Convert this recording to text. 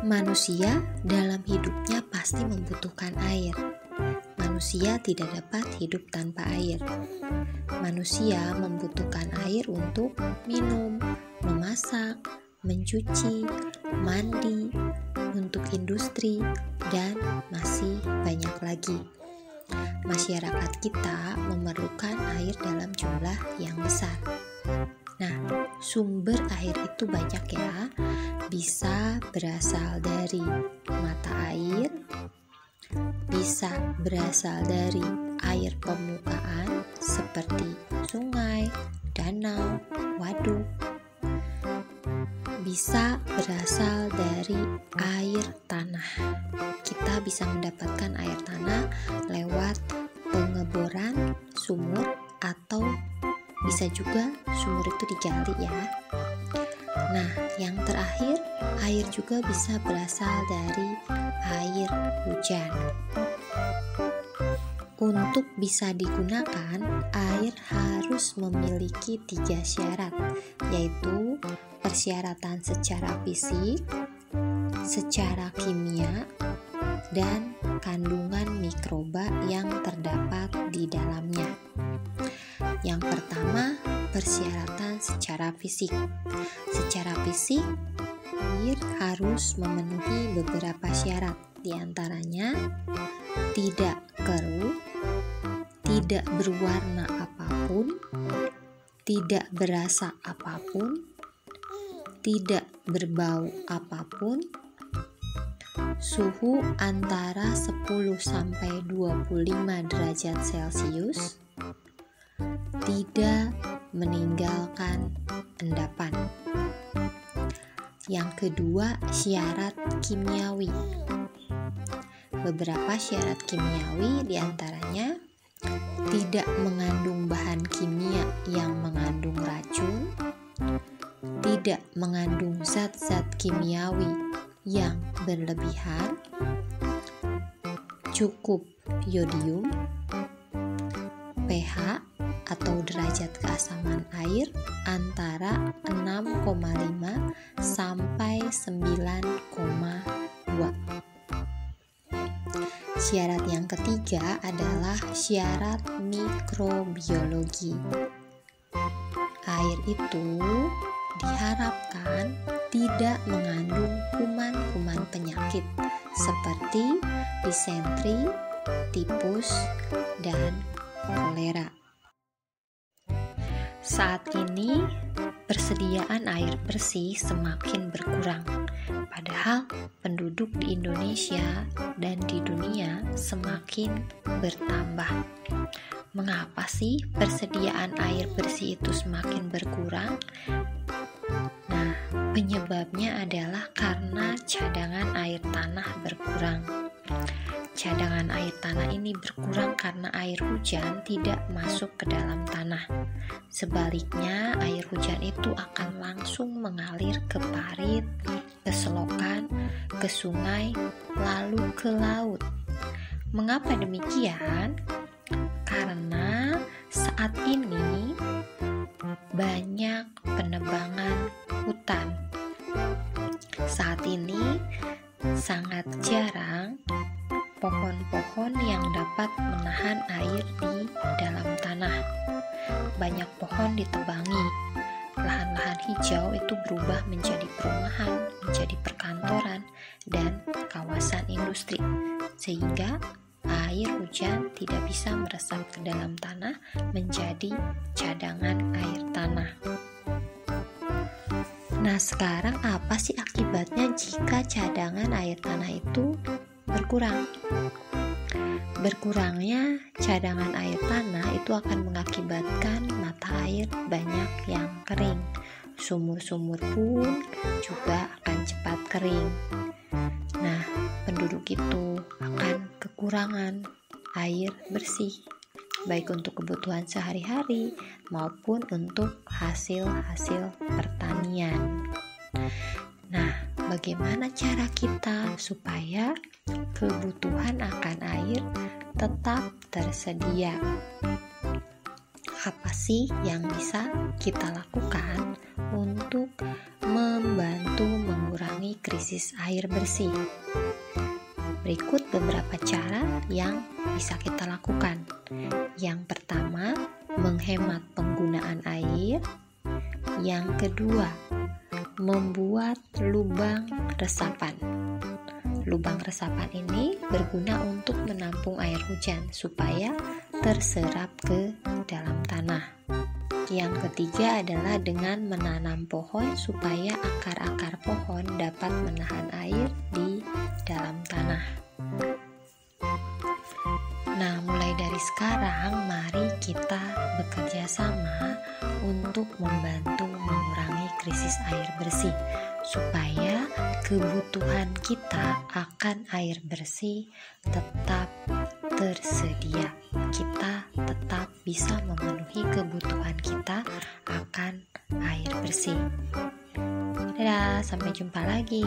Manusia dalam hidupnya pasti membutuhkan air. Manusia tidak dapat hidup tanpa air. Manusia membutuhkan air untuk minum, memasak, mencuci, mandi, untuk industri, dan masih banyak lagi. Masyarakat kita memerlukan air dalam jumlah yang besar. Nah, sumber air itu banyak ya. Bisa berasal dari mata air, bisa berasal dari air permukaan seperti sungai, danau, waduk. Bisa berasal dari air tanah. Kita bisa mendapatkan air tanah lewat pengeboran sumur atau bisa juga sumur itu digali ya. Nah, yang terakhir, air juga bisa berasal dari air hujan. Untuk bisa digunakan, air harus memiliki 3 syarat, yaitu persyaratan secara fisik, secara kimia, dan kandungan mikroba yang terdapat di dalamnya. Yang pertama, persyaratan secara fisik. Secara fisik, air harus memenuhi beberapa syarat, diantaranya tidak keruh, tidak berwarna apapun, tidak berasa apapun, tidak berbau apapun, suhu antara 10-25 derajat Celcius, tidak meninggalkan endapan. Yang kedua, syarat kimiawi. Beberapa syarat kimiawi diantaranya tidak mengandung bahan kimia yang mengandung racun, tidak mengandung zat-zat kimiawi yang berlebihan, cukup yodium, pH atau derajat keasaman air antara 6,5 sampai 9,2. Syarat yang ketiga adalah syarat mikrobiologi. Air itu diharapkan tidak mengandung kuman-kuman penyakit seperti disentri, tipus, dan kolera. Saat ini, persediaan air bersih semakin berkurang, padahal penduduk di Indonesia dan di dunia semakin bertambah. Mengapa sih persediaan air bersih itu semakin berkurang? Nah, penyebabnya adalah karena cadangan air tanah berkurang. Cadangan air tanah ini berkurang karena air hujan tidak masuk ke dalam tanah. Sebaliknya, air hujan itu akan langsung mengalir ke parit, ke selokan, ke sungai, lalu ke laut. Mengapa demikian? Karena saat ini banyak penebangan hutan. Saat ini sangat jarang pohon-pohon yang dapat menahan air di dalam tanah. Banyak pohon ditebangi. Lahan-lahan hijau itu berubah menjadi perumahan, menjadi perkantoran, dan kawasan industri. Sehingga air hujan tidak bisa meresap ke dalam tanah menjadi cadangan air tanah. Nah, sekarang apa sih akibatnya jika cadangan air tanah itu berkurang? Berkurangnya cadangan air tanah itu akan mengakibatkan mata air banyak yang kering. Sumur-sumur pun juga akan cepat kering. Nah, penduduk itu akan kekurangan air bersih, baik untuk kebutuhan sehari-hari maupun untuk hasil-hasil pertanian. Nah, bagaimana cara kita supaya kebutuhan akan air tetap tersedia? Apa sih yang bisa kita lakukan untuk membantu mengurangi krisis air bersih. Berikut beberapa cara yang bisa kita lakukan. Yang pertama, menghemat penggunaan air. Yang kedua, membuat lubang resapan. Lubang resapan ini berguna untuk menampung air hujan supaya terserap ke dalam tanah. Yang ketiga adalah dengan menanam pohon supaya akar-akar pohon dapat menahan air di dalam tanah. Nah, mulai dari sekarang mari kita bekerja sama untuk membantu mengurangi krisis air bersih supaya kebutuhan kita akan air bersih tetap tersedia. Kita tetap bisa memenuhi kebutuhan kita akan air bersih. Dadah, sampai jumpa lagi.